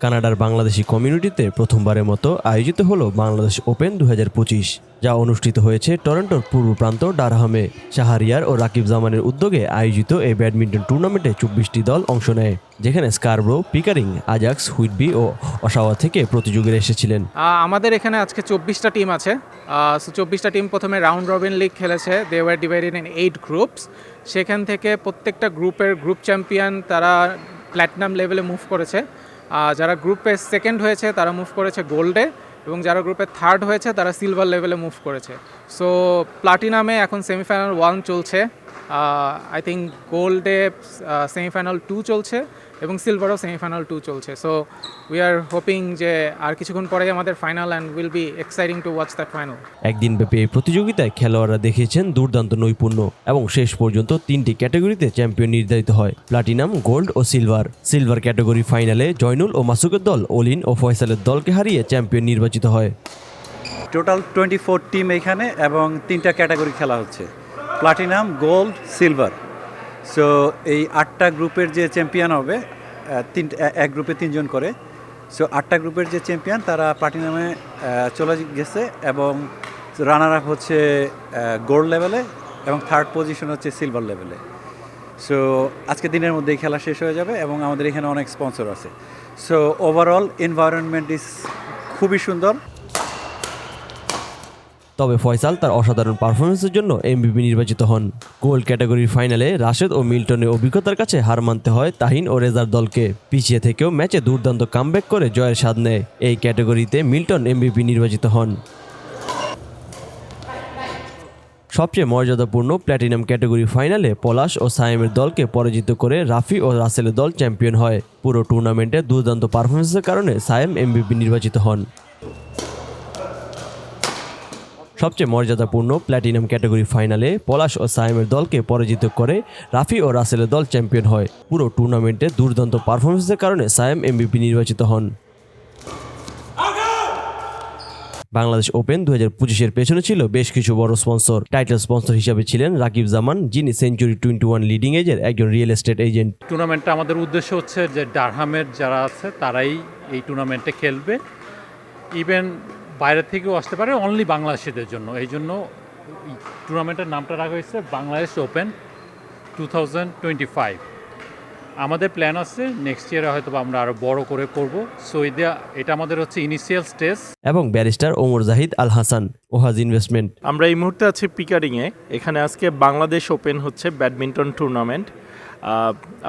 কানাডার বাংলাদেশি কমিউনিটিতে প্রথমবারের মতো আয়োজিত হলো বাংলাদেশ ওপেন 2025, যা অনুষ্ঠিত হয়েছে টরন্টোর পূর্ব প্রান্ত ডারহামে। শাহরিয়ার ও রাকিব জামানের উদ্যোগে আয়োজিত এই ব্যাডমিন্টন টুর্নামেন্টে 24টি দল অংশ নেয়, যেখানে স্কারব্রো, পিকারিং, আজাক্স, হুইটবি ও অসাওয়া থেকে প্রতিযোগীরা এসেছিলেন। আমাদের এখানে আজকে 24টা টিম আছে। 24টা টিম প্রথমে রাউন্ড রবিন লিগ খেলেছে। They were divided in 8 groups. সেখান থেকে প্রত্যেকটা গ্রুপের গ্রুপ চ্যাম্পিয়ন তারা প্ল্যাটিনাম লেভেলে মুভ করেছে। যারা গ্রুপে সেকেন্ড হয়েছে তারা মুভ করেছে গোল্ডে, এবং যারা গ্রুপে থার্ড হয়েছে তারা সিলভার লেভেলে মুভ করেছে। সো প্লাটিনামে এখন সেমিফাইনাল 1 চলছে, আই থিঙ্ক গোল্ডে সেমিফাইনাল 2 চলছে এবং সিলভারও সেমিফাইনাল 2 চলছে। সো উই আর হোপিং যে আর কিছুক্ষণ পরেই আমাদের final, and will be exciting to watch that final. একদিন ব্যাপী এই প্রতিযোগিতায় খেলোয়াড়রা দেখিয়েছেন দুর্দান্ত নৈপুণ্য এবং শেষ পর্যন্ত 3টি ক্যাটাগরিতে চ্যাম্পিয়ন নির্ধারিত হয়: প্লাটিনাম, গোল্ড ও সিলভার। সিলভার ক্যাটাগরি ফাইনালে জয়নুল ও মাসুকের দল অলিন ও ফয়সালের দলকে হারিয়ে চ্যাম্পিয়ন নির্বাচিত হয়। টোটাল 24 টিম এখানে এবং 3টা ক্যাটাগরি খেলা হচ্ছে: প্লাটিনাম, গোল্ড, সিলভার। সো এই 8টা গ্রুপের যে চ্যাম্পিয়ন হবে, এক গ্রুপে 3 জন করে। সো 8টা গ্রুপের যে চ্যাম্পিয়ন তারা প্লাটিনামে চলে গেছে, এবং রানার আপ হচ্ছে গোল্ড লেভেলে এবং থার্ড পজিশন হচ্ছে সিলভার লেভেলে। সো আজকে দিনের মধ্যেই খেলা শেষ হয়ে যাবে, এবং আমাদের এখানে অনেক স্পন্সর আছে। সো ওভারঅল এনভায়রনমেন্ট ইজ খুবই সুন্দর। তবে ফয়সাল তার অসাধারণ পারফরমেন্সের জন্য এমভিপি নির্বাচিত হন। গোল্ড ক্যাটাগরির ফাইনালে রাশেদ ও মিল্টনের অভিজ্ঞতার কাছে হার মানতে হয় তাহিন ও রেজার দলকে। পিছিয়ে থেকেও ম্যাচে দুর্দান্ত কামব্যাক করে জয়ের স্বাদ নেয়। এই ক্যাটাগরিতে মিল্টন এমভিপি নির্বাচিত হন। সবচেয়ে মর্যাদাপূর্ণ প্ল্যাটিনাম ক্যাটাগরি ফাইনালে পলাশ ও সায়েমের দলকে পরাজিত করে রাফি ও রাসেলের দল চ্যাম্পিয়ন হয়। পুরো টুর্নামেন্টে দুর্দান্ত পারফরমেন্সের কারণে সায়েম এমভিপি নির্বাচিত হন। সবচেয়ে মর্যাদাপূর্ণ প্ল্যাটিনাম ক্যাটাগরি ফাইনালে পলাশ ও সায়েমের দলকে পরাজিত করে রাফি ও রাসেলের দল চ্যাম্পিয়ন হয়। পুরো টুর্নামেন্টে দুর্দান্ত পারফরমেন্সের কারণে সায়েম এমভিপি নির্বাচিত হন। বাংলাদেশ ওপেন 2025-এর পেছনে ছিল বেশ কিছু বড় স্পন্সর। টাইটেল স্পন্সর হিসাবে ছিলেন রাকিব জামান, যিনি সেঞ্চুরি 21 লিডিং এজের একজন রিয়েল এস্টেট এজেন্ট। টুর্নামেন্টটা আমাদের উদ্দেশ্য হচ্ছে যে ডারহামের যারা আছে তারাই এই টুর্নামেন্টে খেলবে। ইভেন বাইরে থেকেও আসতে পারে, অনলি বাংলাদেশিদের জন্য। এই জন্য টুর্নামেন্টের নামটা রাখা হয়েছে বাংলাদেশ ওপেন 2025। আমাদের প্ল্যান আছে নেক্সট ইয়ারে হয়তো আমরা আরও বড় করে করব। সো এটা আমাদের হচ্ছে ইনিশিয়াল স্টেজ। এবং ব্যারিস্টার ওমর জাহিদ আল হাসান, ওহাজ ইনভেস্টমেন্ট। আমরা এই মুহূর্তে আছি পিকারিংয়ে। এখানে আজকে বাংলাদেশ ওপেন হচ্ছে ব্যাডমিন্টন টুর্নামেন্ট।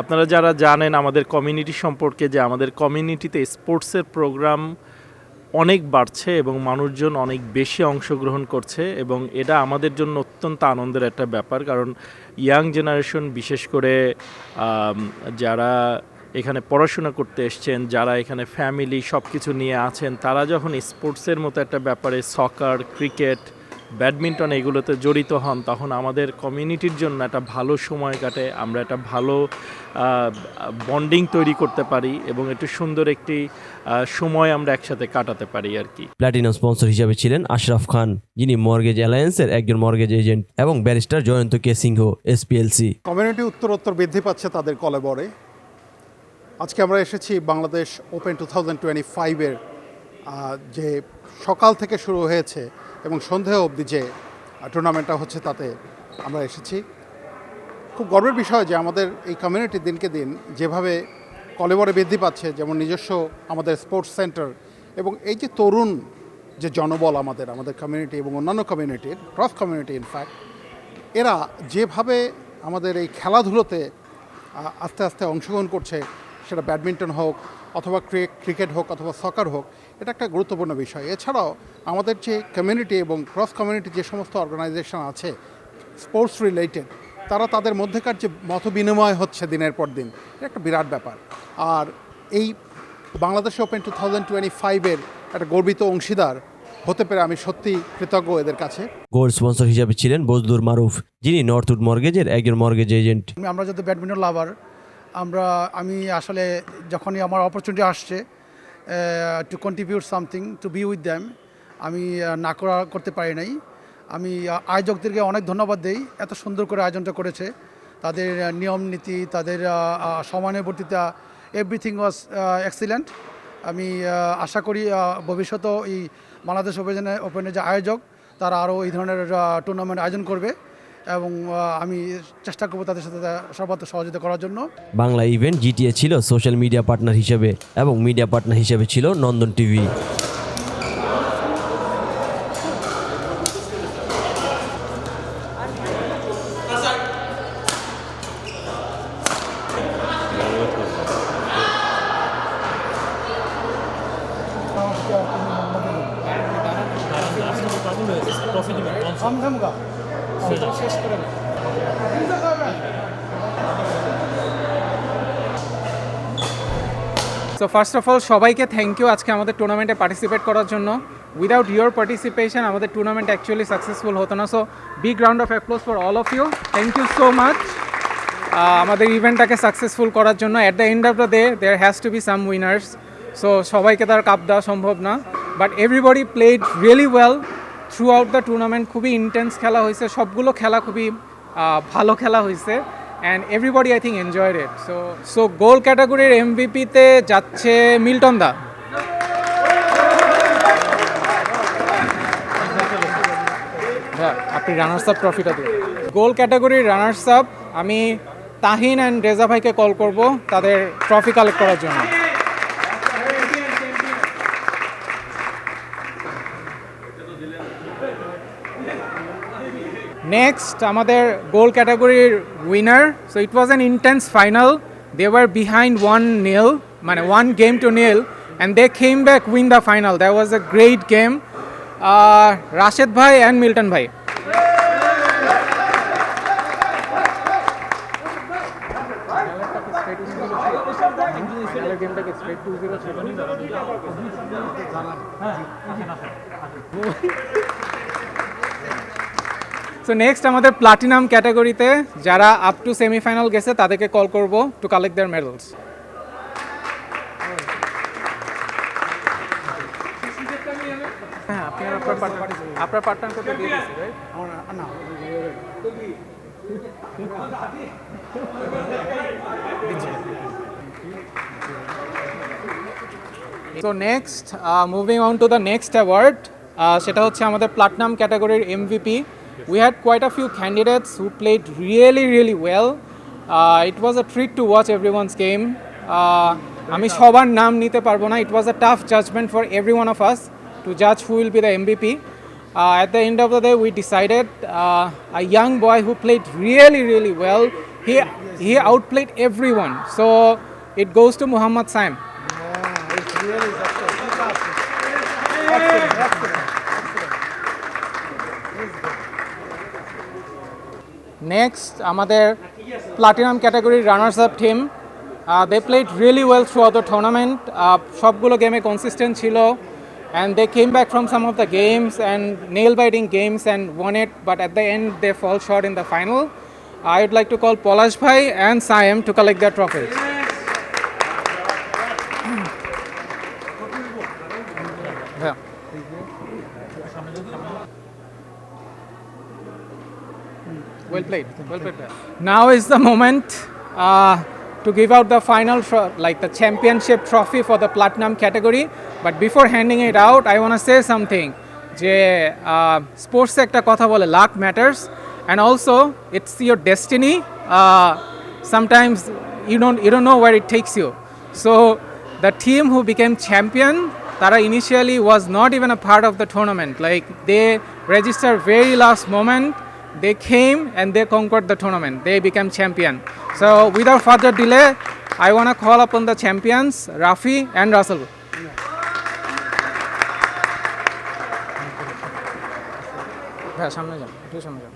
আপনারা যারা জানেন আমাদের কমিউনিটি সম্পর্কে, যে আমাদের কমিউনিটিতে স্পোর্টসের প্রোগ্রাম অনেক বাড়ছে এবং মানুষজন অনেক বেশি অংশগ্রহণ করছে, এবং এটা আমাদের জন্য অত্যন্ত আনন্দের একটা ব্যাপার। কারণ ইয়াং জেনারেশন, বিশেষ করে যারা এখানে পড়াশোনা করতে এসছেন, যারা এখানে ফ্যামিলি সব কিছু নিয়ে আছেন, তারা যখন স্পোর্টসের মতো একটা ব্যাপারে সকার, ক্রিকেট, ব্যাডমিন্টন এগুলোতে জড়িত হন, তখন আমাদের কমিউনিটির জন্য একটা ভালো সময় কাটে। আমরা একটা ভালো বন্ডিং তৈরি করতে পারি এবং একটু সুন্দর একটি সময় আমরা একসাথে কাটাতে পারি আর কি। প্ল্যাটিনাম স্পন্সর হিসাবে ছিলেন আশরাফ খান, যিনি মর্গেজ অ্যালায়েন্সের একজন মর্গেজ এজেন্ট, এবং ব্যারিস্টার জয়ন্ত কে সিংহ, এসপিএলসি। কমিউনিটি উত্তরোত্তর বৃদ্ধি পাচ্ছে তাদের কলেবরে। আজকে আমরা এসেছি বাংলাদেশ ওপেন 2025-এর যে সকাল থেকে শুরু হয়েছে এবং সন্ধে অবধি যে টুর্নামেন্টটা হচ্ছে তাতে আমরা এসেছি। খুব গর্বের বিষয় যে আমাদের এই কমিউনিটি দিনকে দিন যেভাবে কলেবরে বৃদ্ধি পাচ্ছে, যেমন নিজস্ব আমাদের স্পোর্টস সেন্টার, এবং এই যে তরুণ যে জনবল আমাদের কমিউনিটি এবং অন্যান্য কমিউনিটির, ক্রস কমিউনিটি ইনফ্যাক্ট, এরা যেভাবে আমাদের এই খেলাধুলোতে আস্তে আস্তে অংশগ্রহণ করছে, সেটা ব্যাডমিন্টন হোক অথবা ক্রিকেট হোক অথবা সকার হোক, এটা একটা গুরুত্বপূর্ণ বিষয়। এছাড়াও আমাদের যে কমিউনিটি এবং ক্রস কমিউনিটি যে সমস্ত অর্গানাইজেশন আছে স্পোর্টস রিলেটেড, তারা তাদের মধ্যেকার যে মত বিনিময় হচ্ছে দিনের পর দিন, এটা একটা বিরাট ব্যাপার। আর এই বাংলাদেশ ওপেন 2025-এর একটা গর্বিত অংশীদার হতে পেরে আমি সত্যি কৃতজ্ঞ এদের কাছে। গোল্ড স্পন্সর হিসাবে ছিলেন বজলুর মারুফ, যিনি নর্থউড মর্গেজের একজন মর্গেজ এজেন্ট। আমরা যদি ব্যাডমিন্টন লাভার, আমি আসলে যখনই আমার অপরচুনিটি আসছে two contribute something to B with them, আমি না করতে পারি নাই। আমি আয়োজকদেরকে অনেক ধন্যবাদ দিই, এত সুন্দর করে আয়োজনটা করেছে। তাদের নিয়ম নীতি, তাদের সময়ানুবর্তিতা, এভরিথিং ওয়াজ এক্সিলেন্ট। আমি আশা করি ভবিষ্যতেও এই বাংলাদেশ ওপেনের যে আয়োজক তারা আরও এই ধরনের টুর্নামেন্ট আয়োজন করবে এবং আমি চেষ্টা করব তাদের সাথে সর্বাত্মক সহযোগিতা করার জন্য। বাংলা ইভেন্ট জিটিএ ছিল সোশ্যাল মিডিয়া পার্টনার হিসেবে এবং মিডিয়া পার্টনার হিসেবে ছিল Nandan TV. So first of all সবাইকে থ্যাংক ইউ আজকে আমাদের টুর্নামেন্টে পার্টিসিপেট করার জন্য। উইদাউট ইউর পার্টিসিপেশন আমাদের টুর্নামেন্ট অ্যাকচুয়ালি সাকসেসফুল হতো না। So big round of applause for all of you, thank you so much আমাদের ইভেন্টটাকে সাকসেসফুল করার জন্য। At the end of the day there has to be some winners. So সবাইকে তার cup দেওয়া সম্ভব না, but everybody played really well throughout the tournament. খুবই ইন্টেন্স খেলা হয়েছে, সবগুলো খেলা খুবই ভালো খেলা হয়েছে and everybody I think enjoyed it. So goal ক্যাটাগরির এমভিপিতে যাচ্ছে মিল্টন দা। হ্যাঁ, আপনি রানার্স আপ ট্রফিটা দিন। গোল ক্যাটাগরির রানার্স আপ আমি তাহিন অ্যান্ড রেজা ভাইকে কল করব তাদের ট্রফি কালেক্ট করার জন্য। নেক্সট আমাদের গোল ক্যাটাগরির winner. So it was an intense final, they were behind 1-0 মানে 1-0 and they came back win the final. That was a great game. Rashed ভাই অ্যান্ড মিল্টন ভাই। সো নেক্সট আমাদের প্লাটিনাম ক্যাটাগরিতে যারা আপ টু সেমিফাইনাল গেছে তাদেরকে call করব to collect there medals. হ্যাঁ, আপনার পার্টনার কত দিয়ে দিয়েছি right? So next, moving on to the next award, সেটা হচ্ছে আমাদের প্লাটিনাম ক্যাটাগরির MVP. We had quite a few candidates who played really well. It was a treat to watch everyone's game. আমি সবার নাম নিতে পারবো না. It was a tough judgment for every one of us to judge who will be the MVP. At the end of the day, we decided a young boy who played really well. He outplayed everyone. So it goes to Muhammad Saim. Next, আমাদের platinum ক্যাটাগরির runners up team. They played really well throughout the tournament. সবগুলো গেমে consistent ছিল and they came back from some of the games and nail-biting games and won it, but at the end they fall short in the final. I would like to call Polash Bhai and Saim to collect their trophies. Yeah. Well played. Now is the moment to give out the final, the championship trophy for the platinum category. But before handing it out, I want to say something. যে sports একটা কথা বলে, luck matters, and also it's your destiny. Sometimes you don't know where it takes you. So the team who became champion, Tara initially was not even a part of the tournament. Like they registered very last moment. They came and they conquered the tournament. They became champion. So without further delay, I want to call upon the champions, Rafi and Russell. সামনে যান, একটু সামনে যান।